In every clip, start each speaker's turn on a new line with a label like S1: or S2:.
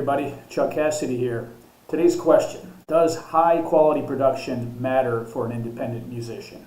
S1: everybody, Chuck Cassidy here. Today's question: does high quality production matter for an independent musician?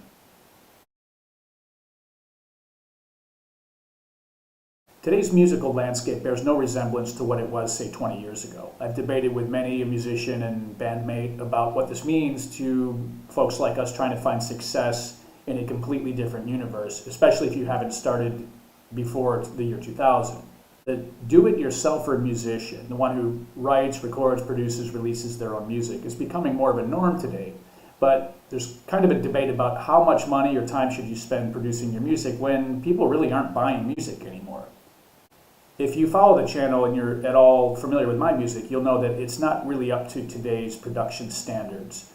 S1: Today's musical landscape bears no resemblance to what it was, say, 20 years ago. I've debated with many a musician and bandmate about what this means to folks like us trying to find success in a completely different universe, especially if you haven't started before the year 2000. The do-it-yourselfer musician, the one who writes, records, produces, releases their own music, is becoming more of a norm today. But there's kind of a debate about how much money or time should you spend producing your music when people really aren't buying music anymore. If you follow the channel and you're at all familiar with my music, you'll know that it's not really up to today's production standards.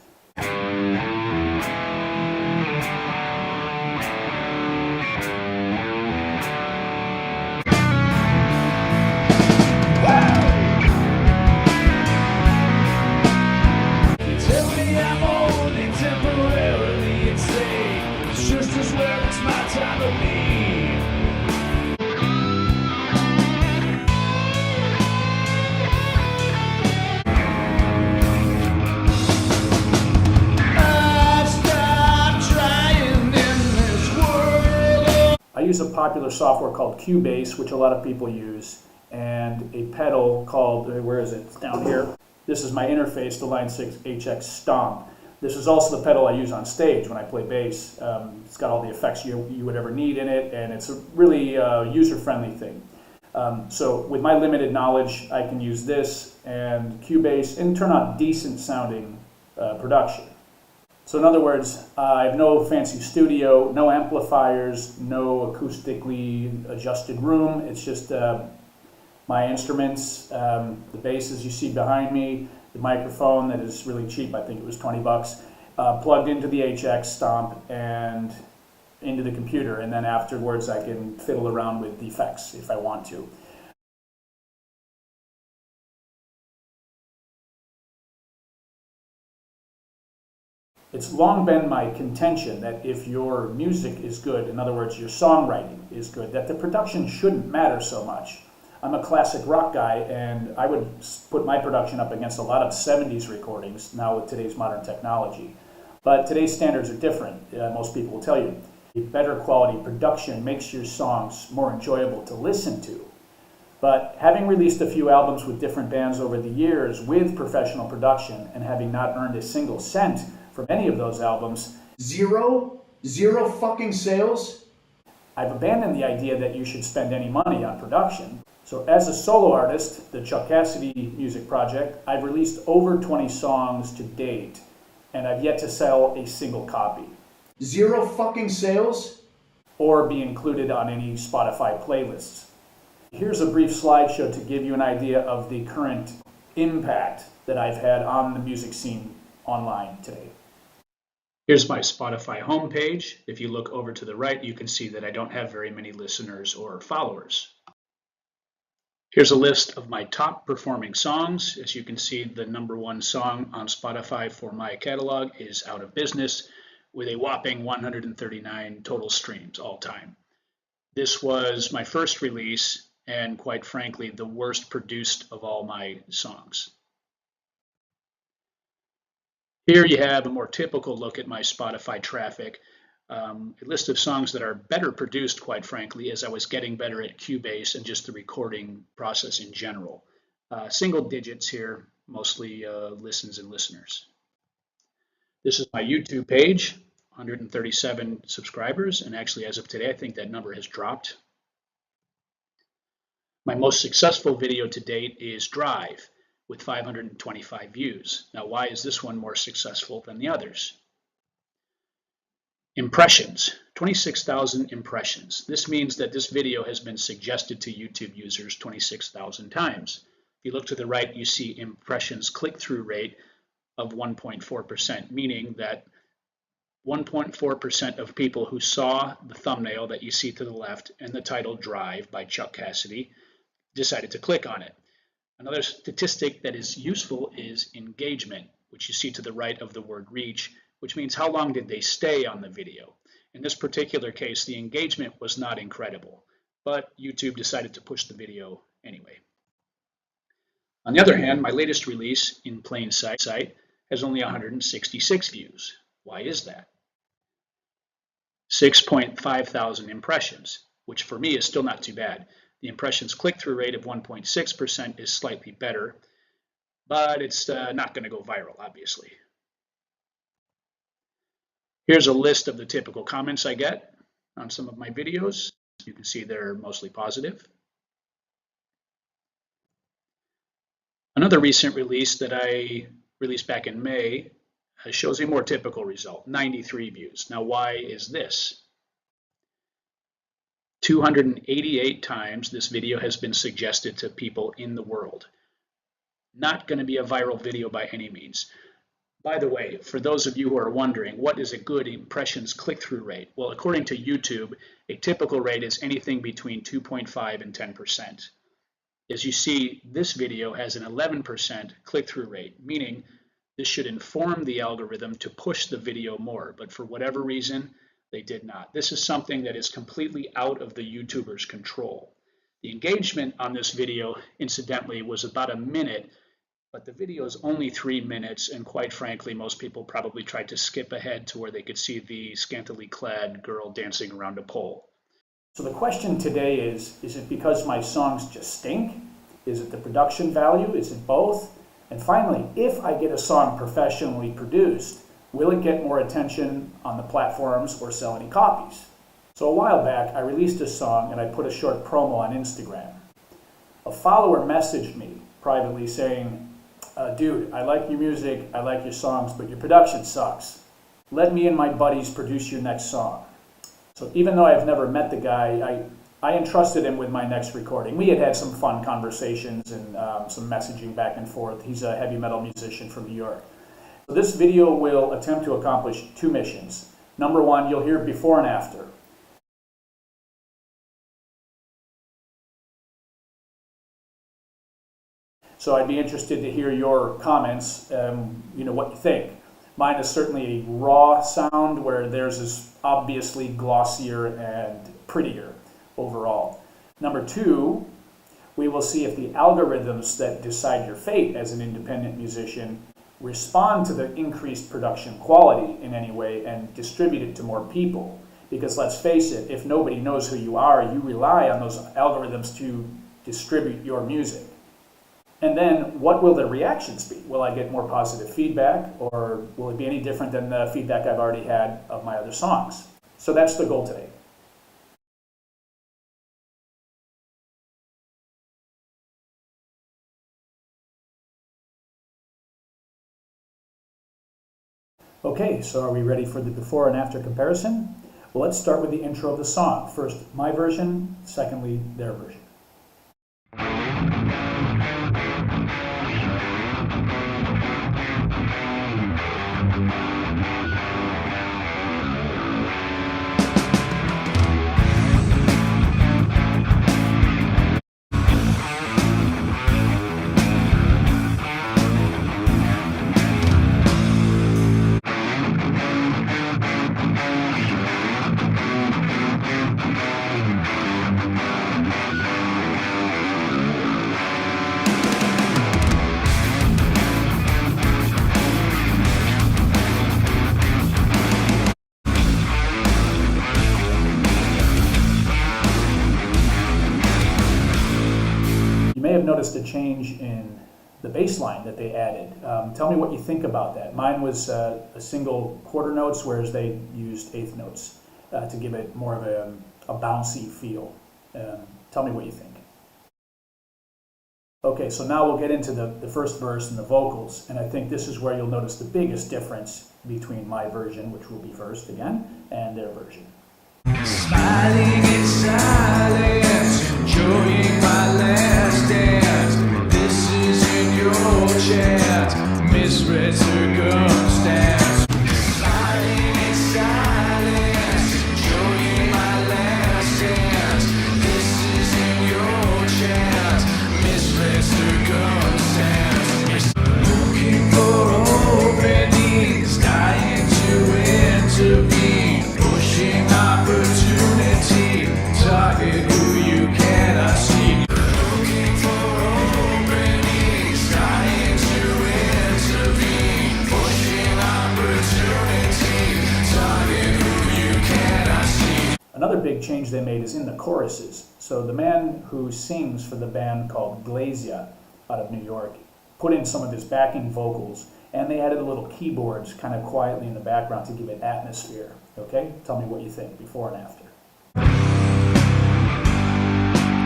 S1: I use a popular software called Cubase, which a lot of people use, and a pedal called, where is it? It's down here. This is my interface, the Line 6 HX Stomp. This is also the pedal I use on stage when I play bass. It's got all the effects you would ever need in it, and it's a really user-friendly thing. So with my limited knowledge, I can use this and Cubase and turn out decent sounding production. So in other words, I have no fancy studio, no amplifiers, no acoustically adjusted room. It's just my instruments, the basses you see behind me, the microphone that is really cheap, I think it was 20 bucks, plugged into the HX Stomp and into the computer, and then afterwards I can fiddle around with the effects if I want to. It's long been my contention that if your music is good, in other words, your songwriting is good, that the production shouldn't matter so much. I'm a classic rock guy, and I would put my production up against a lot of 70s recordings now with today's modern technology. But today's standards are different, most people will tell you. A better quality production makes your songs more enjoyable to listen to. But having released a few albums with different bands over the years with professional production and having not earned a single cent from any of those albums, zero fucking sales, I've abandoned the idea that you should spend any money on production. So as a solo artist, the Chuck Cassidy Music Project, I've released over 20 songs to date, and I've yet to sell a single copy. Zero fucking sales? Or be included on any Spotify playlists. Here's a brief slideshow to give you an idea of the current impact that I've had on the music scene online today. Here's my Spotify homepage. If you look over to the right, you can see that I don't have very many listeners or followers. Here's a list of my top performing songs. As you can see, the #1 song on Spotify for my catalog is Out of Business, with a whopping 139 total streams all time. This was my first release, and quite frankly, the worst produced of all my songs. Here you have a more typical look at my Spotify traffic, a list of songs that are better produced, quite frankly, as I was getting better at Cubase and just the recording process in general. Single digits here, mostly listens and listeners. This is my YouTube page, 137 subscribers, and actually as of today, I think that number has dropped. My most successful video to date is Drive, with 525 views. Now, why is this one more successful than the others? Impressions, 26,000 impressions. This means that this video has been suggested to YouTube users 26,000 times. If you look to the right, you see impressions click-through rate of 1.4%, meaning that 1.4% of people who saw the thumbnail that you see to the left and the title Drive by Chuck Cassidy decided to click on it. Another statistic that is useful is engagement, which you see to the right of the word reach, which means how long did they stay on the video. In this particular case, the engagement was not incredible, but YouTube decided to push the video anyway.
S2: On the other hand, my latest release, In Plain Sight, has only 166 views. Why is that? 6.5 thousand impressions, which for me is still not too bad. The impressions click-through rate of 1.6% is slightly better, but it's not going to go viral, obviously. Here's a list of the typical comments I get on some of my videos. You can see they're mostly positive. Another recent release that I released back in May shows a more typical result, 93 views. Now, why is this? 288 times this video has been suggested to people in the world. Not going to be a viral video by any means. By the way, for those of you who are wondering, what is a good impressions click-through rate? Well, according to YouTube, a typical rate is anything between 2.5 and 10%. As you see, this video has an 11% click-through rate, meaning this should inform the algorithm to push the video more, but for whatever reason, they did not. This is something that is completely out of the YouTuber's control. The engagement on this video, incidentally, was about a minute, but the video is only 3 minutes, and quite frankly, most people probably tried to skip ahead to where they could see the scantily clad girl dancing around a pole.
S1: So the question today is it because my songs just stink? Is it the production value? Is it both? And finally, if I get a song professionally produced, will it get more attention on the platforms or sell any copies? So a while back, I released a song and I put a short promo on Instagram. A follower messaged me privately saying, dude, I like your music, I like your songs, but your production sucks. Let me and my buddies produce your next song. So even though I've never met the guy, I entrusted him with my next recording. We had some fun conversations and some messaging back and forth. He's a heavy metal musician from New York. So this video will attempt to accomplish 2 missions. Number 1, you'll hear before and after. So I'd be interested to hear your comments, what you think. Mine is certainly a raw sound, where theirs is obviously glossier and prettier overall. Number 2, we will see if the algorithms that decide your fate as an independent musician respond to the increased production quality in any way and distribute it to more people. Because let's face it, if nobody knows who you are, you rely on those algorithms to distribute your music. And then what will the reactions be? Will I get more positive feedback, or will it be any different than the feedback I've already had of my other songs? So that's the goal today. Okay, so are we ready for the before and after comparison? Well, let's start with the intro of the song. First, my version, secondly, their version. You may have noticed a change in the bass line that they added. Tell me what you think about that. Mine was a single quarter notes, whereas they used eighth notes to give it more of a bouncy feel. Tell me what you think. Okay, so now we'll get into the first verse and the vocals, and I think this is where you'll notice the biggest difference between my version, which will be first again, and their version.
S3: Smiling in silence, enjoying my last dance. This is in your chat, misread circumstance. Smiling in silence, enjoying my last dance. This is in your chat, misread circumstance. Looking for openings, dying to intervene, pushing opportunity, target who you cannot see.
S1: change they made is in the choruses. So the man who sings for the band called Glasia out of New York put in some of his backing vocals, and they added a little keyboards kind of quietly in the background to give it atmosphere. Okay? Tell me what you think before and after.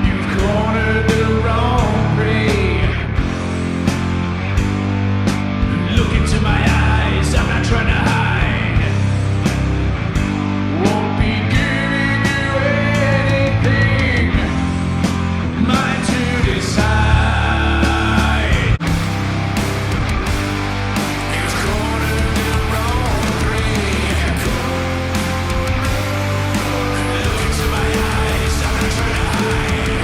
S3: You've cornered the wrong prey. Look into my eyes, I'm not trying to hide. Won't be giving you anything, mine to decide. You've cornered the wrong prey. Look into my eyes, I'm not trying to hide.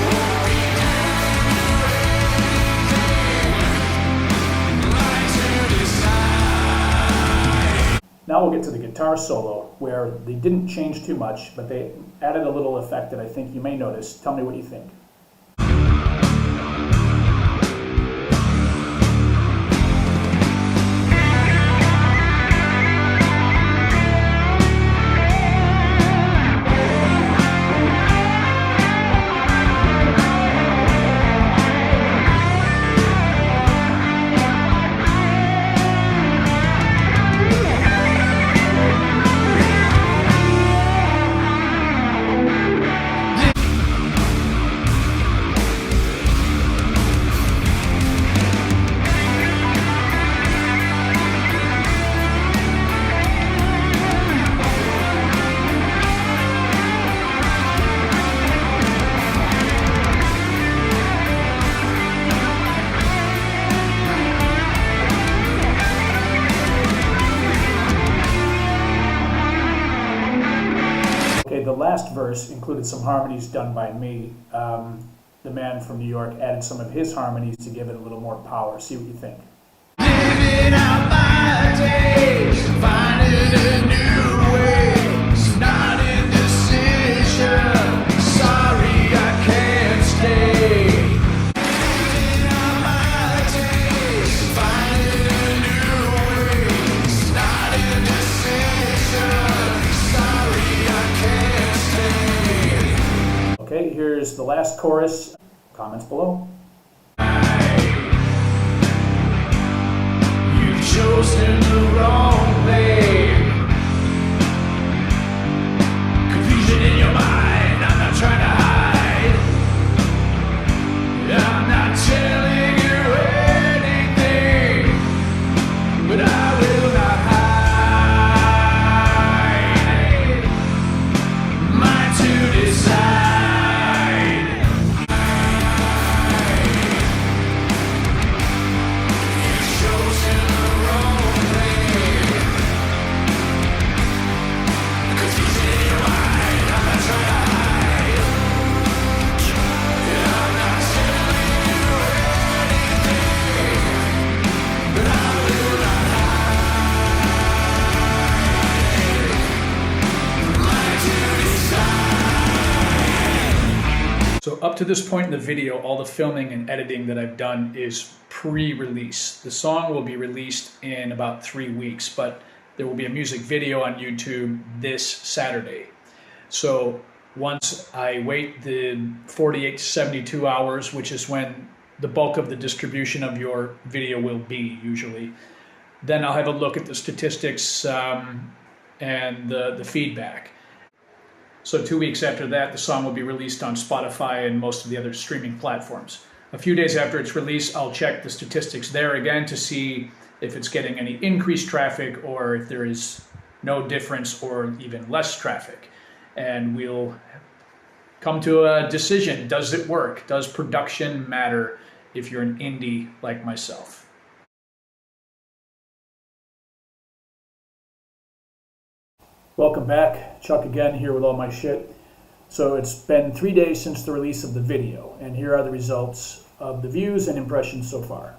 S3: Won't be giving you anything, mine to decide.
S1: Now we'll get to the guitar solo, where they didn't change too much, but they added a little effect that I think you may notice. Tell me what you think. Okay, the last verse included some harmonies done by me. The man from New York added some of his harmonies to give it a little more power. See what you think.
S3: Living out my days, finding a new way. It's not indecision. Sorry, I can't stay. Living out my days, finding a new way. It's not indecision. Sorry, I can't stay.
S1: Okay, here's the last chorus. Comments below.
S3: You've chosen the wrong lane. Confusion in your mind, I'm not trying to hide. I'm not telling you anything, but I will not hide. Mine to decide. You've chosen the wrong lane. Confusion in your mind, I'm not trying to hide. I'm not telling you anything, but I will not hide. Mine to decide.
S2: So up to this point in the video, all the filming and editing that I've done is pre-release. The song will be released in about 3 weeks, but there will be a music video on YouTube this Saturday. So once I wait the 48 to 72 hours, which is when the bulk of the distribution of your video will be usually, then I'll have a look at the statistics and the feedback. So 2 weeks after that, the song will be released on Spotify and most of the other streaming platforms. A few days after its release, I'll check the statistics there again to see if it's getting any increased traffic or if there is no difference or even less traffic. And we'll come to a decision. Does it work? Does production matter if you're an indie like myself?
S1: Welcome back. Chuck again here with all my shit. So it's been 3 days since the release of the video, and here are the results of the views and impressions so far.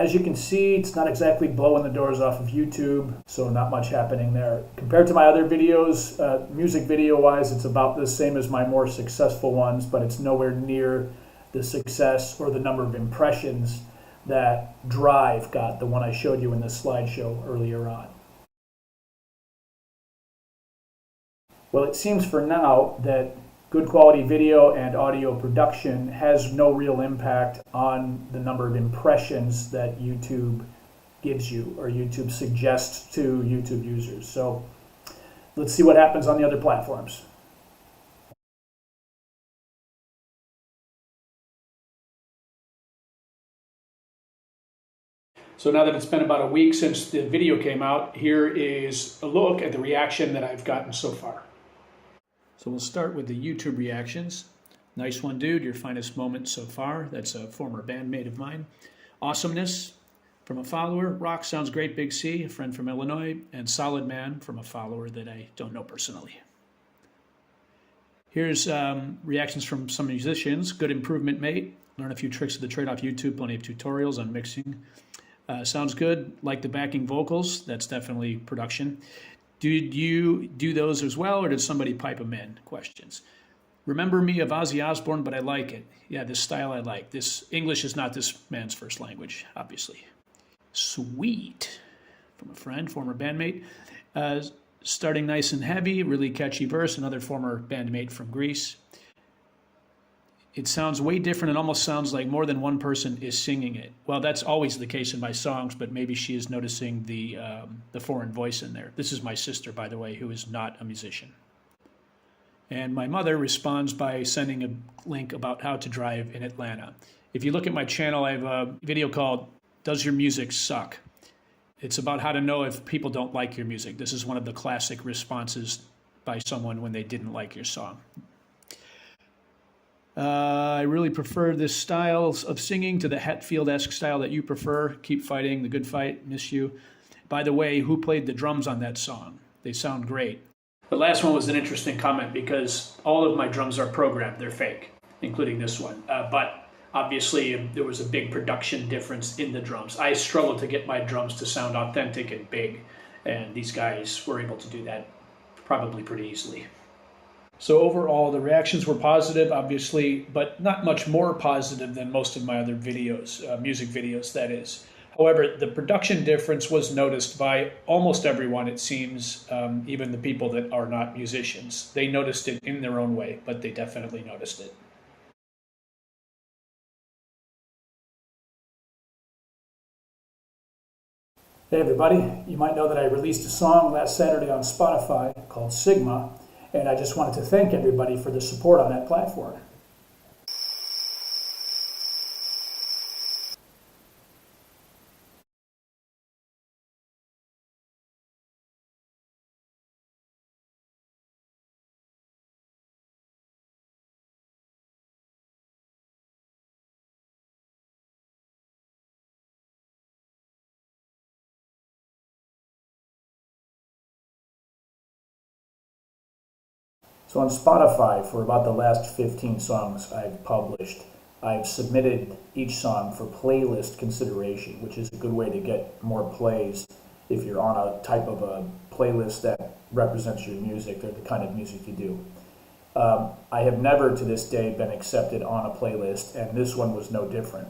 S1: as you can see, it's not exactly blowing the doors off of YouTube, so not much happening there. Compared to my other videos, music video-wise, it's about the same as my more successful ones, but it's nowhere near the success or the number of impressions that Drive got, the one I showed you in the slideshow earlier on. Well, it seems for now that good quality video and audio production has no real impact on the number of impressions that YouTube gives you or YouTube suggests to YouTube users. So let's see what happens on the other platforms. So now that it's been about a week since the video came out, here is a look at the reaction that I've gotten so far. So we'll start with the YouTube reactions. Nice one, dude. Your finest moment so far. That's a former bandmate of mine. Awesomeness from a follower. Rock sounds great, Big C, a friend from Illinois. And Solid Man from a follower that I don't know personally. Here's reactions from some musicians. Good improvement, mate. Learn a few tricks of the trade off YouTube. Plenty of tutorials on mixing. Sounds good. Like the backing vocals. That's definitely production. Did you do those as well, or did somebody pipe them in? Questions. Remember me of Ozzy Osbourne, but I like it. Yeah, this style I like. This English is not this man's first language, obviously. Sweet. From a friend, former bandmate. Starting nice and heavy, really catchy verse. Another former bandmate from Greece. It sounds way different. It almost sounds like more than one person is singing it. Well, that's always the case in my songs, but maybe she is noticing the foreign voice in there. This is my sister, by the way, who is not a musician. And my mother responds by sending a link about how to drive in Atlanta. If you look at my channel, I have a video called Does Your Music Suck? It's about how to know if people don't like your music. This is one of the classic responses by someone when they didn't like your song. I really prefer this style of singing to the Hetfield-esque style that you prefer. Keep fighting, the good fight, miss you. By the way, who played the drums on that song? They sound great. The last one was an interesting comment because all of my drums are programmed. They're fake, including this one. But obviously, there was a big production difference in the drums. I struggled to get my drums to sound authentic and big, and these guys were able to do that probably pretty easily. So overall, the reactions were positive, obviously, but not much more positive than most of my other videos, music videos, that is. However, the production difference was noticed by almost everyone, it seems, even the people that are not musicians. They noticed it in their own way, but they definitely noticed it. Hey everybody, you might know that I released a song last Saturday on Spotify called Sigma, and I just wanted to thank everybody for the support on that platform. So on Spotify, for about the last 15 songs I've published, I've submitted each song for playlist consideration, which is a good way to get more plays if you're on a type of a playlist that represents your music or the kind of music you do. I have never to this day been accepted on a playlist, and this one was no different.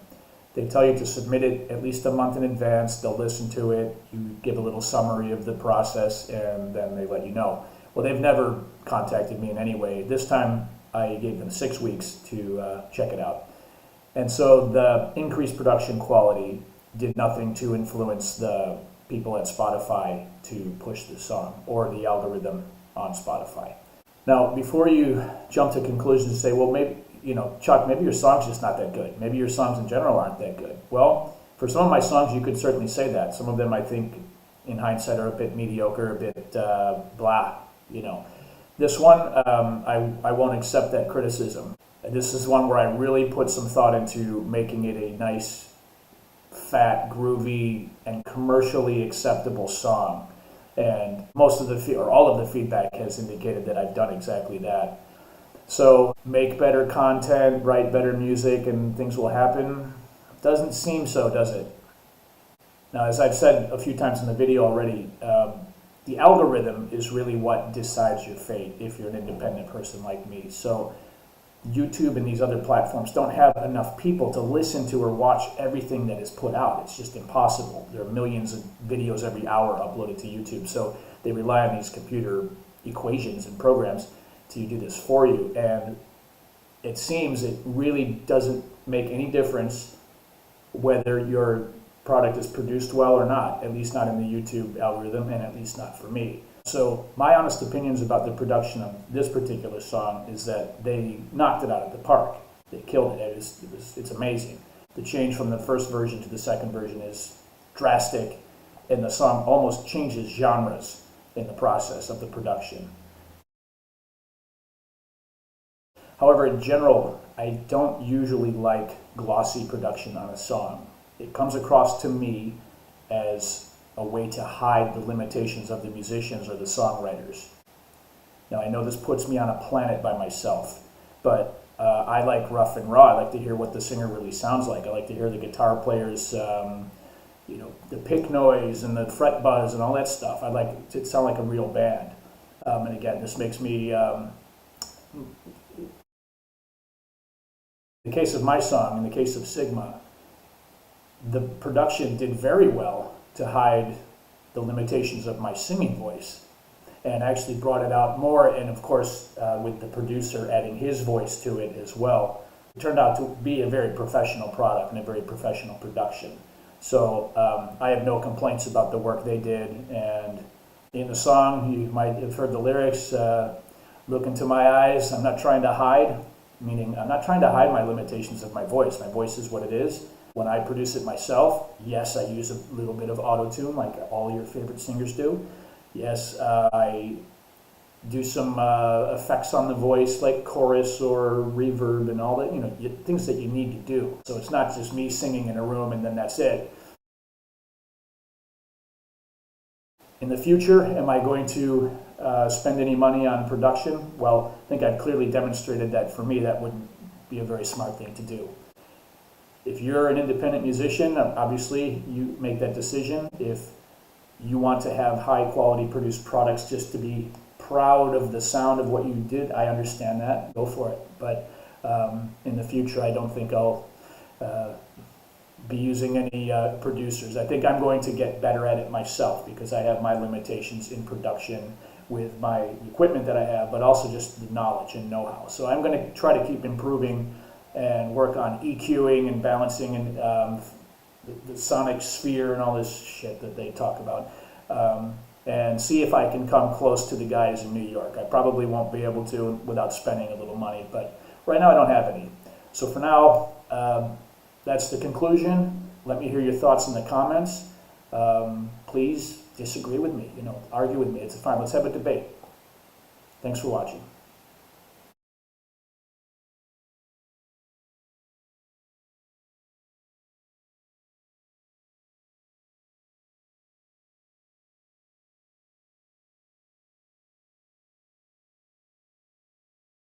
S1: They tell you to submit it at least a month in advance. They'll listen to it. You give a little summary of the process, and then they let you know. Well, they've never contacted me in any way. This time I gave them 6 weeks to check it out. And so the increased production quality did nothing to influence the people at Spotify to push the song or the algorithm on Spotify. Now, before you jump to conclusions and say, well, maybe, Chuck, maybe your song's just not that good. Maybe your songs in general aren't that good. Well, for some of my songs, you could certainly say that. Some of them, I think, in hindsight, are a bit mediocre, a bit blah. This one, I won't accept that criticism. This is one where I really put some thought into making it a nice, fat, groovy, and commercially acceptable song. And most of all of the feedback has indicated that I've done exactly that. So make better content, write better music, and things will happen. Doesn't seem so, does it? Now, as I've said a few times in the video already, the algorithm is really what decides your fate if you're an independent person like me. So YouTube and these other platforms don't have enough people to listen to or watch everything that is put out. It's just impossible. There are millions of videos every hour uploaded to YouTube, so they rely on these computer equations and programs to do this for you. And it seems it really doesn't make any difference whether your product is produced well or not, at least not in the YouTube algorithm, and at least not for me. So my honest opinions about the production of this particular song is that they knocked it out of the park. They killed it. It's amazing. The change from the first version to the second version is drastic, and the song almost changes genres in the process of the production. However, in general, I don't usually like glossy production on a song. It comes across to me as a way to hide the limitations of the musicians or the songwriters. Now, I know this puts me on a planet by myself, but I like rough and raw. I like to hear what the singer really sounds like. I like to hear the guitar players, the pick noise and the fret buzz and all that stuff. I like it to sound like a real band. And again, this makes me, in the case of my song, in the case of Sigma, the production did very well to hide the limitations of my singing voice, and actually brought it out more, and of course with the producer adding his voice to it as well, it turned out to be a very professional product and a very professional production. So I have no complaints about the work they did. And in the song, you might have heard the lyrics, look into my eyes, I'm not trying to hide, meaning I'm not trying to hide my limitations of my voice. My voice is what it is. When I produce it myself, yes, I use a little bit of auto-tune like all your favorite singers do. Yes, I do some effects on the voice like chorus or reverb and all that, things that you need to do. So it's not just me singing in a room and then that's it. In the future, am I going to spend any money on production? Well, I think I've clearly demonstrated that for me that wouldn't be a very smart thing to do. If you're an independent musician, obviously you make that decision. If you want to have high quality produced products just to be proud of the sound of what you did, I understand that, go for it. But in the future, I don't think I'll be using any producers. I think I'm going to get better at it myself because I have my limitations in production with my equipment that I have, but also just the knowledge and know-how. So I'm going to try to keep improving and work on EQing and balancing and the sonic sphere and all this shit that they talk about, and see if I can come close to the guys in New York. I probably won't be able to without spending a little money, but right now I don't have any. So for now, that's the conclusion. Let me hear your thoughts in the comments. Please disagree with me, argue with me. It's fine. Let's have a debate. Thanks for watching.